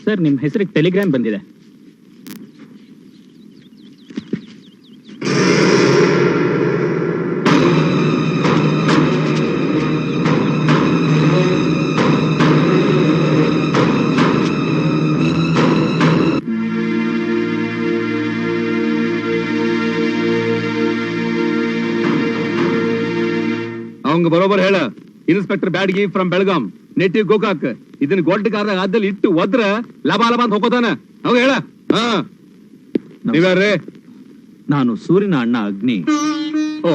Sir, ನಿಮ್ಮ ಹೆಸರಿಗೆ Telegram ಬಂದಿದೆ. ಅವಂಗ ಬರೋಬರ್ ಹೇಳ. Inspector Byadgi from Belgaum, native Gokak. ಇದನ್ನ ಗೋಲ್ಡ್ ಕಾರ್ದಾಗ ಅದ್ದಲ್ಲಿ ಇಟ್ಟು ಒದ್ರ ಲಬ ಅಂತ ಹೋಗೋತಾನ. ಅವ್ ಹೇಳ. ನೀವ್ಯಾರೇ? ನಾನು ಸೂರ್ಯನ ಅಣ್ಣ ಅಗ್ನಿ. ಓ,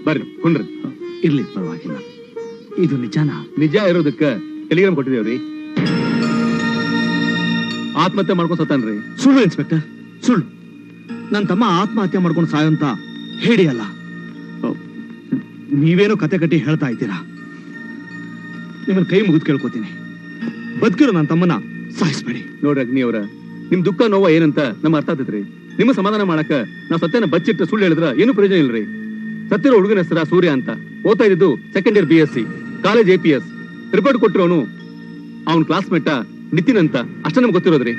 ಬರ್ರಿ ಕುಂಡ್ರಿ. ಇರ್ಲಿ, ಪರವಾಗಿಲ್ಲ. ಇದು ನಿಜಾನ? ನಿಜ ಇರೋದಕ್ಕ ಟೆಲಿಗ್ರಾಮ್ ಕೊಟ್ಟಿದೇವ್ರಿ. ಆತ್ಮಹತ್ಯೆ ಮಾಡ್ಕೊಂಡ್ ಸತ್ತಾನ್ರಿ. ಸುಳ್ಳು ಇನ್ಸ್ಪೆಕ್ಟರ್, ಸುಳ್ಳು. ನನ್ನ ತಮ್ಮ ಆತ್ಮಹತ್ಯೆ ಮಾಡ್ಕೊಂಡು ಸಾಯೋಂತ ಹೇಳಿ ಅಲ್ಲ. ನೀವೇನೋ ಕತೆ ಕಟ್ಟಿ ಹೇಳ್ತಾ ಇದ್ದೀರಾ. ನಿಮ್ಮನ್ನ ಕೈ ಮುಗಿದು ಕೇಳ್ಕೊತೀನಿ, ಬದುಕಿರೋ ನನ್ನ ತಮ್ಮನ ಸಾಯಿಸ್ಬೇಡಿ. ನೋಡ್ರಿ ಅಗ್ನಿ ಅವರ, ನಿಮ್ ದುಃಖ ನೋವ ಏನಂತ ನಮ್ಗೆ ಅರ್ಥ ಆಗ್ತೈತ್ರಿ. ನಿಮ್ಮ ಸಮಾಧಾನ ಮಾಡಕ ನಾವ್ ಸತ್ಯನ ಬಚ್ಚಿಟ್ಟ ಸುಳ್ಳು ಹೇಳಿದ್ರ ಏನು ಪ್ರಯೋಜನ ಇಲ್ರಿ. ಸತ್ತಿರೋ ಹುಡುಗನ ಹೆಸರ ಸೂರ್ಯ ಅಂತ. ಓದ್ತಾ ಇದ್ದು second year BSc, college APS. Report ಕೊಟ್ಟಿರೋನು ಅವನ್ ಕ್ಲಾಸ್ಮೇಟ ನಿತಿನ್ ಅಂತ. ಅಷ್ಟ ನಮ್ಗೆ ಗೊತ್ತಿರೋದ್ರಿ.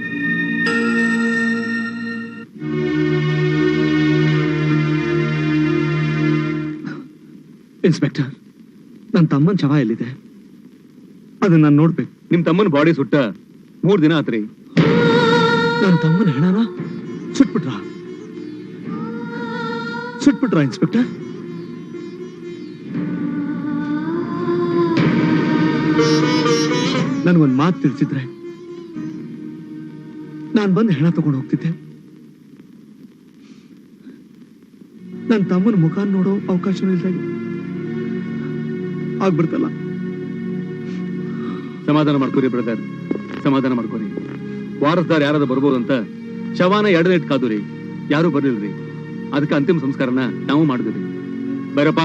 ಇನ್ಸ್ಪೆಕ್ಟರ್, ನನ್ನ ತಮ್ಮನ ಶವ ಎಲ್ಲಿದೆ? ಅದನ್ನ ನಾನು ನೋಡ್ಬೇಕು. ನಿಮ್ ತಮ್ಮನ ಬಾಡಿ ಸುಟ್ಟ 3 ದಿನ ಆತ್ರಿ. ನನ್ನ ತಮ್ಮನ ಹೆಣನ ಸುಟ್ಬಿಟ್ರ ಇನ್ಸ್ಪೆಕ್ಟರ್? ನನ್ಗೊಂದ್ ಮಾತು ತಿಳಿಸಿದ್ರೆ ನಾನು ಬಂದು ಹೆಣ ತಗೊಂಡು ಹೋಗ್ತಿದ್ದೆ. ನನ್ನ ತಮ್ಮನ ಮುಖ ನೋಡೋ ಅವಕಾಶನೂ ಇಲ್ದಾಗ ಆಗ್ಬಿಡ್ತಲ್ಲ. ಸಮಾಧಾನ ಮಾಡ್ಕೋರಿ ಬ್ರದರ್, ಸಮಾಧಾನ ಮಾಡ್ಕೋರಿ. ವಾರಸ್ದಾರ್ ಯಾರಾದ್ರೂ ಬರ್ಬೋದು ಅಂತ ಶವಾನ 2 ನೈಟ್ ಕಾದುರಿ. ಯಾರು ಬರ್ಲಿಲ್ರಿ. ಅದಕ್ಕೆ ಅಂತಿಮ ಸಂಸ್ಕಾರನ ನಾವು ಮಾಡಿದ್ರಿ. ಬರಪ್ಪ,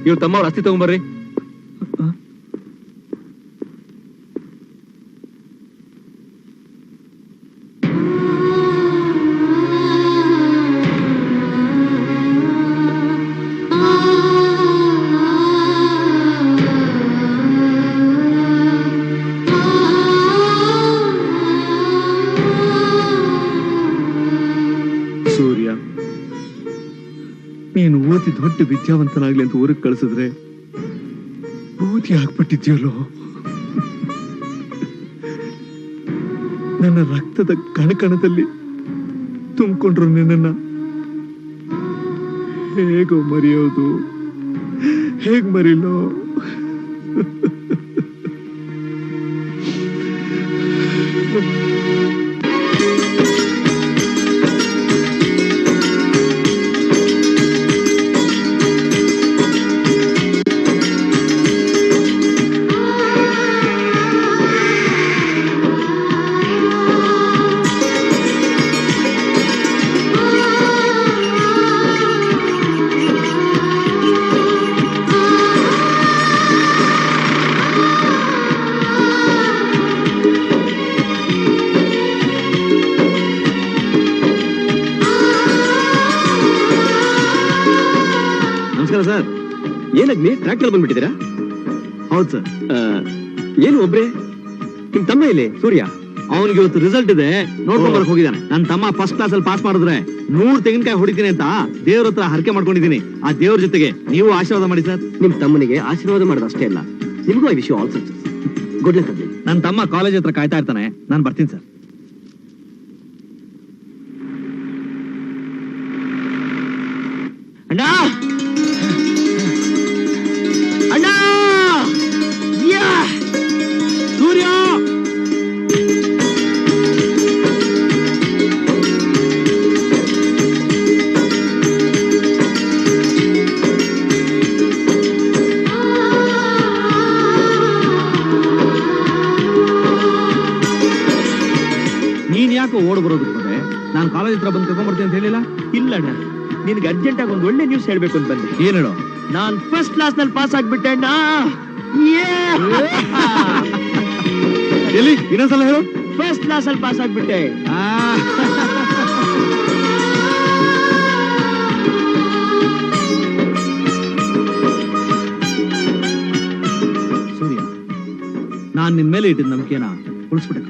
ಇವ್ರ ತಮ್ಮ ಅವ್ರ ಅಸ್ಥಿ ತಗೊಂಬರ್ರಿ. ಸೂರ್ಯ, ನೀನು ಓದಿ ದೊಡ್ಡ ವಿದ್ಯಾವಂತನಾಗ್ಲಿ ಅಂತ ಊರಿಗೆ ಕಳಿಸಿದ್ರೆ ಓದಿ ಆಗ್ಬಿಟ್ಟಿದ್ಯಲ್ಲೋ. ನನ್ನ ರಕ್ತದ ಕಣಕಣದಲ್ಲಿ ತುಂಬಿಕೊಂಡ್ರು ನಿನ್ನ ಹೇಗೋ ಮರೆಯೋದು, ಹೇಗ್ ಮರಿಲೋ. Sir, ಏನಗ್ನಿ tractor ಬಂದ್ಬಿಟ್ಟಿದ್ದೀರಾ? ಹೌದು ಸರ್. ಏನು ಒಬ್ರೆ? ನಿಮ್ ತಮ್ಮ ಇಲ್ಲಿ ಸೂರ್ಯ? ಅವನಿಗೆ ಇವತ್ತು ರಿಸಲ್ಟ್ ಇದೆ, ನೋಡ್ಕೊಂಡ್ ಬರಕ್ ಹೋಗಿದ್ದಾನೆ. ನನ್ನ ತಮ್ಮ ಫಸ್ಟ್ ಕ್ಲಾಸ್ ಅಲ್ಲಿ ಪಾಸ್ ಮಾಡಿದ್ರೆ 100 ತೆಂಗಿನಕಾಯಿ ಹೊಡಿತೀನಿ ಅಂತ ದೇವ್ರ ಹತ್ರ ಹರಕೆ ಮಾಡ್ಕೊಂಡಿದ್ದೀನಿ. ಆ ದೇವ್ರ ಜೊತೆಗೆ ನೀವು ಆಶೀರ್ವಾದ ಮಾಡಿ ಸರ್. ನಿಮ್ ತಮ್ಮನಿಗೆ ಆಶೀರ್ವಾದ ಮಾಡೋದು ಅಷ್ಟೇ ಅಲ್ಲ, ನಿಮಗೂ ಈ ವಿಷಯ ಆಲ್ ಸಕ್ಸಸ್. Good luck. ನನ್ನ ತಮ್ಮ ಕಾಲೇಜ್ ಹತ್ರ ಕಾಯ್ತಾ ಇರ್ತಾನೆ, ನಾನು ಬರ್ತೀನಿ ಸರ್. ಅಣ್ಣ, ಅಣ್ಣ, ಸೂರ್ಯ, ನೀನ್ ಯಾಕೆ ಓಡ್ ಬರೋದಕ್ಕೆ ಬಂದೆ? ನಾನು ಕಾಲೇಜ್ ಹತ್ರ ಬಂದು ಕರ್ಕೊಂಡ್ಬರ್ತೀನಿ ಅಂತ ಹೇಳಿಲ್ಲ? ಇಲ್ಲ ಅಣ್ಣ, ನಿನ್ಗೆ ಅರ್ಜೆಂಟ್ ಆಗಿ ಒಂದು ಒಳ್ಳೆ ನ್ಯೂಸ್ ಹೇಳ್ಬೇಕು ಅಂತ ಬಂದೆ. ಏನ್ ಹೇಳೋ? ನಾನ್ ಫಸ್ಟ್ ಕ್ಲಾಸ್ ನಲ್ಲಿ ಪಾಸ್ ಆಗ್ಬಿಟ್ಟೆ ಅಣ್ಣ. ಎಲ್ಲಿ? ಇನ್ನೊಂದ್ಸಲ ಹೇಳು. ಫಸ್ಟ್ ಕ್ಲಾಸ್ ಅಲ್ಲಿ ಪಾಸ್ ಆಗ್ಬಿಟ್ಟೆ. ಸೂರ್ಯ, ನಾನ್ ನಿನ್ ಮೇಲೆ ಇಟ್ಟಿದ್ದ ನಂಬಿಕೆನ ಉಳಿಸ್ಬಿಟ್ಟೆ.